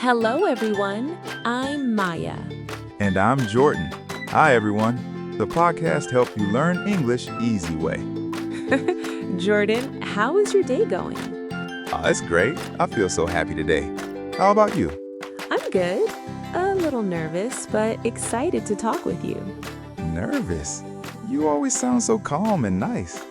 Hello, everyone. I'm Maya. And I'm Jordan. Hi, everyone. The podcast helps you learn English easy way. Jordan, how is your day going? Oh, it's great. I feel so happy today. How about you? I'm good. A little nervous, but excited to talk with you. Nervous? You always sound so calm and nice.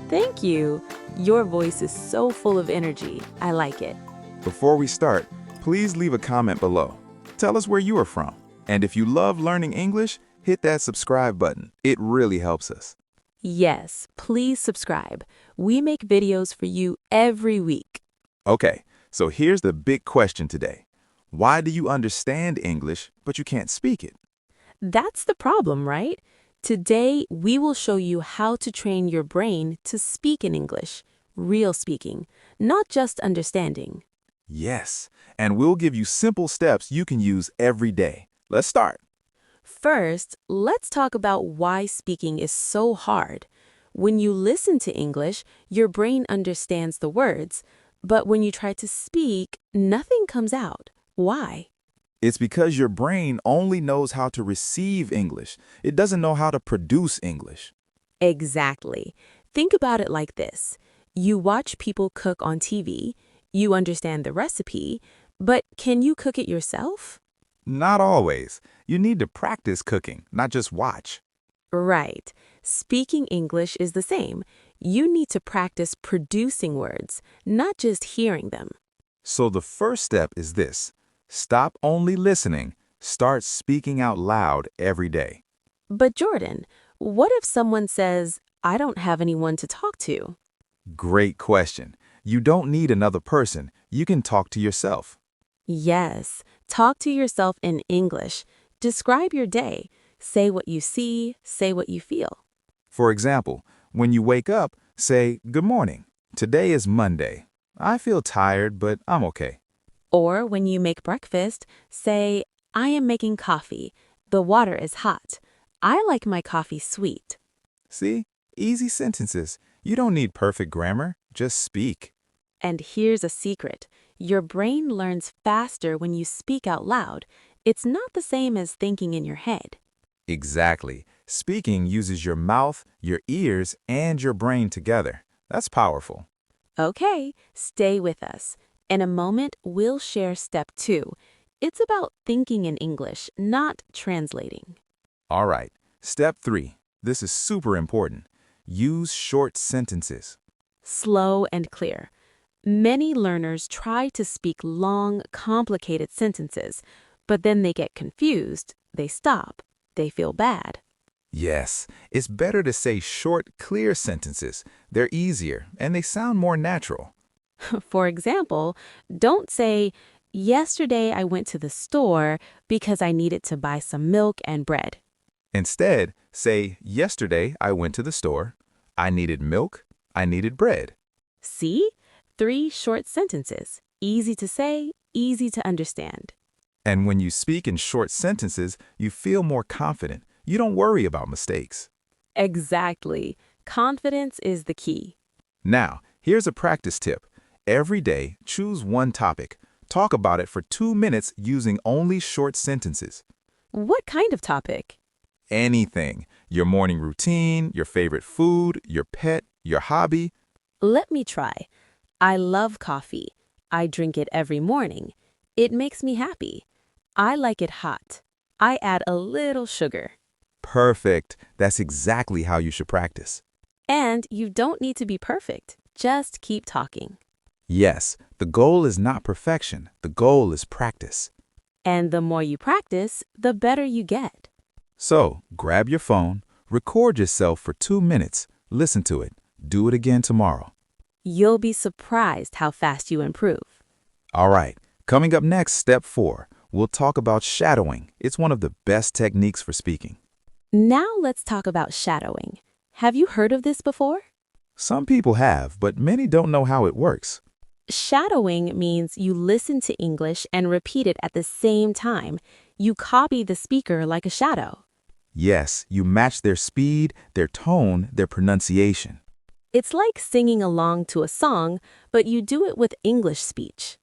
Thank you. Your voice is so full of energy. I like it. Before we start, please leave a comment below. Tell us where you are from. And if you love learning English, hit that subscribe button. It really helps us. Yes, please subscribe. We make videos for you every week. Okay, so here's the big question today. Why do you understand English, but you can't speak it? That's the problem, right? Today, we will show you how to train your brain to speak in English, real speaking, not just understanding. Yes, and we'll give you simple steps you can use every day. Let's start. First, let's talk about why speaking is so hard. When you listen to English, your brain understands the words, but when you try to speak, nothing comes out. Why? It's because your brain only knows how to receive English. It doesn't know how to produce English. Exactly. Think about it like this. You watch people cook on TV, you understand the recipe, but can you cook it yourself? Not always. You need to practice cooking, not just watch. Right. Speaking English is the same. You need to practice producing words, not just hearing them. So the first step is this. Stop only listening. Start speaking out loud every day. But Jordan, what if someone says, I don't have anyone to talk to? Great question. You don't need another person. You can talk to yourself. Yes, talk to yourself in English. Describe your day. Say what you see, say what you feel. For example, when you wake up, say, "Good morning. Today is Monday. I feel tired, but I'm okay." Or when you make breakfast, say, I am making coffee. The water is hot. I like my coffee sweet. See? Easy sentences. You don't need perfect grammar. Just speak. And here's a secret. Your brain learns faster when you speak out loud. It's not the same as thinking in your head. Exactly. Speaking uses your mouth, your ears, and your brain together. That's powerful. Okay, stay with us. In a moment, we'll share step 2. It's about thinking in English, not translating. All right. Step 3. This is super important. Use short sentences. Slow and clear. Many learners try to speak long, complicated sentences, but then they get confused, they stop, they feel bad. Yes, it's better to say short, clear sentences. They're easier, and they sound more natural. For example, don't say, yesterday I went to the store because I needed to buy some milk and bread. Instead, say, "Yesterday I went to the store. I needed milk. I needed bread." See? 3 short sentences. Easy to say, easy to understand. And when you speak in short sentences, you feel more confident. You don't worry about mistakes. Exactly. Confidence is the key. Now, here's a practice tip. Every day, choose one topic. Talk about it for 2 minutes using only short sentences. What kind of topic? Anything. Your morning routine, your favorite food, your pet, your hobby. Let me try. I love coffee. I drink it every morning. It makes me happy. I like it hot. I add a little sugar. Perfect. That's exactly how you should practice. And you don't need to be perfect. Just keep talking. Yes, the goal is not perfection. The goal is practice. And the more you practice, the better you get. So, grab your phone, record yourself for 2 minutes, listen to it, do it again tomorrow. You'll be surprised how fast you improve. All right, coming up next, step 4. We'll talk about shadowing. It's one of the best techniques for speaking. Now let's talk about shadowing. Have you heard of this before? Some people have, but many don't know how it works. Shadowing means you listen to English and repeat it at the same time. You copy the speaker like a shadow. Yes, you match their speed, their tone, their pronunciation. It's like singing along to a song, but you do it with English speech.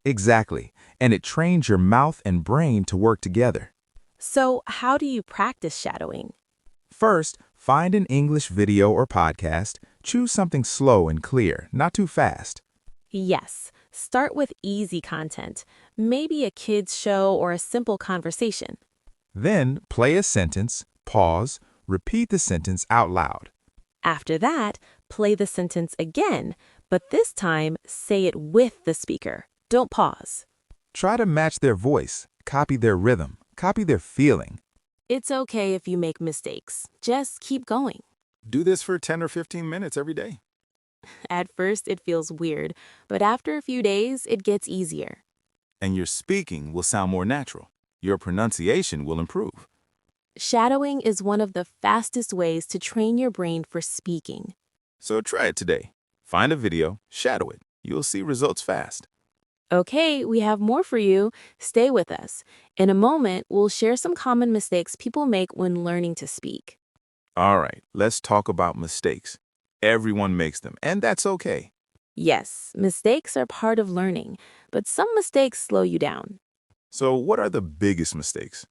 Exactly. And it trains your mouth and brain to work together. So, how do you practice shadowing? First, find an English video or podcast. Choose something slow and clear, not too fast. Yes, start with easy content, maybe a kid's show or a simple conversation. Then, play a sentence, pause, repeat the sentence out loud. After that, play the sentence again, but this time say it with the speaker. Don't pause. Try to match their voice, copy their rhythm, copy their feeling. It's okay if you make mistakes. Just keep going. Do this for 10 or 15 minutes every day. At first, it feels weird, but after a few days, it gets easier. And your speaking will sound more natural. Your pronunciation will improve. Shadowing is one of the fastest ways to train your brain for speaking. So try it today. Find a video, shadow it. You'll see results fast. Okay, we have more for you. Stay with us. In a moment, we'll share some common mistakes people make when learning to speak. All right, let's talk about mistakes. Everyone makes them, and that's okay. Yes, mistakes are part of learning, but some mistakes slow you down. So what are the biggest mistakes?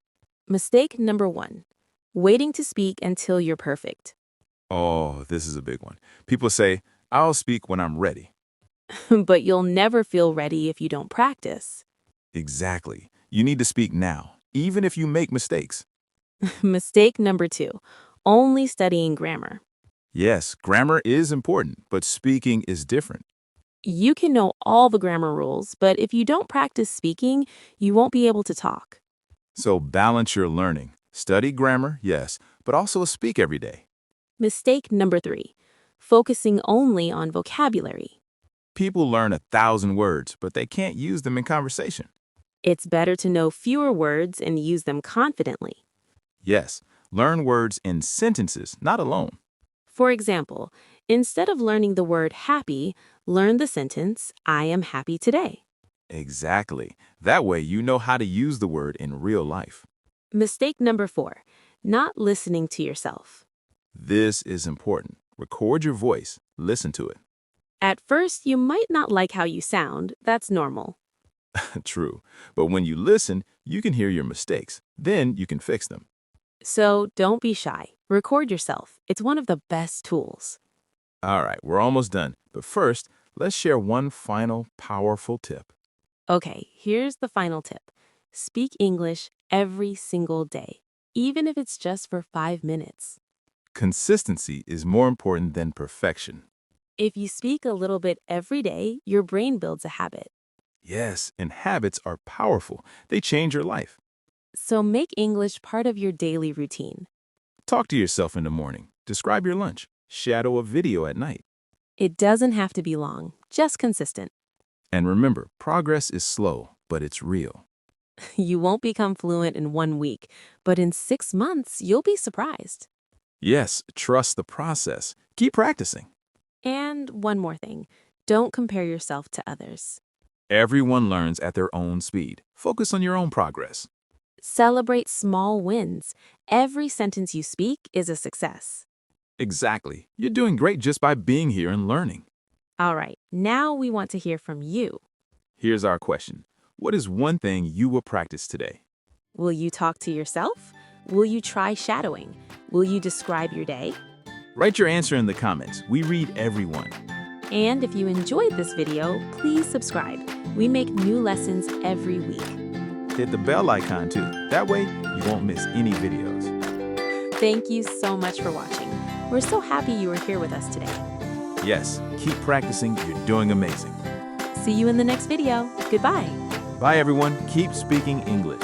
Mistake number 1, waiting to speak until you're perfect. Oh, this is a big one. People say, I'll speak when I'm ready. But you'll never feel ready if you don't practice. Exactly. You need to speak now, even if you make mistakes. Mistake number 2, only studying grammar. Yes, grammar is important, but speaking is different. You can know all the grammar rules, but if you don't practice speaking, you won't be able to talk. So balance your learning. Study grammar, yes, but also speak every day. Mistake number 3, focusing only on vocabulary. People learn 1,000 words, but they can't use them in conversation. It's better to know fewer words and use them confidently. Yes, learn words in sentences, not alone. For example, instead of learning the word happy, learn the sentence, I am happy today. Exactly. That way you know how to use the word in real life. Mistake number 4, not listening to yourself. This is important. Record your voice. Listen to it. At first, you might not like how you sound. That's normal. True. But when you listen, you can hear your mistakes. Then you can fix them. So don't be shy. Record yourself. It's one of the best tools. All right, we're almost done. But first, let's share one final powerful tip. Okay, here's the final tip. Speak English every single day, even if it's just for 5 minutes. Consistency is more important than perfection. If you speak a little bit every day, your brain builds a habit. Yes, and habits are powerful. They change your life. So make English part of your daily routine. Talk to yourself in the morning. Describe your lunch. Shadow a video at night. It doesn't have to be long, just consistent. And remember, progress is slow, but it's real. You won't become fluent in 1 week, but in 6 months, you'll be surprised. Yes, trust the process. Keep practicing. And one more thing, don't compare yourself to others. Everyone learns at their own speed. Focus on your own progress. Celebrate small wins. Every sentence you speak is a success. Exactly. You're doing great just by being here and learning. All right, now we want to hear from you. Here's our question. What is one thing you will practice today? Will you talk to yourself? Will you try shadowing? Will you describe your day? Write your answer in the comments. We read everyone. And if you enjoyed this video, please subscribe. We make new lessons every week. Hit the bell icon too. That way you won't miss any videos. Thank you so much for watching. We're so happy you were here with us today. Yes, keep practicing. You're doing amazing. See you in the next video. Goodbye. Bye everyone. Keep speaking English.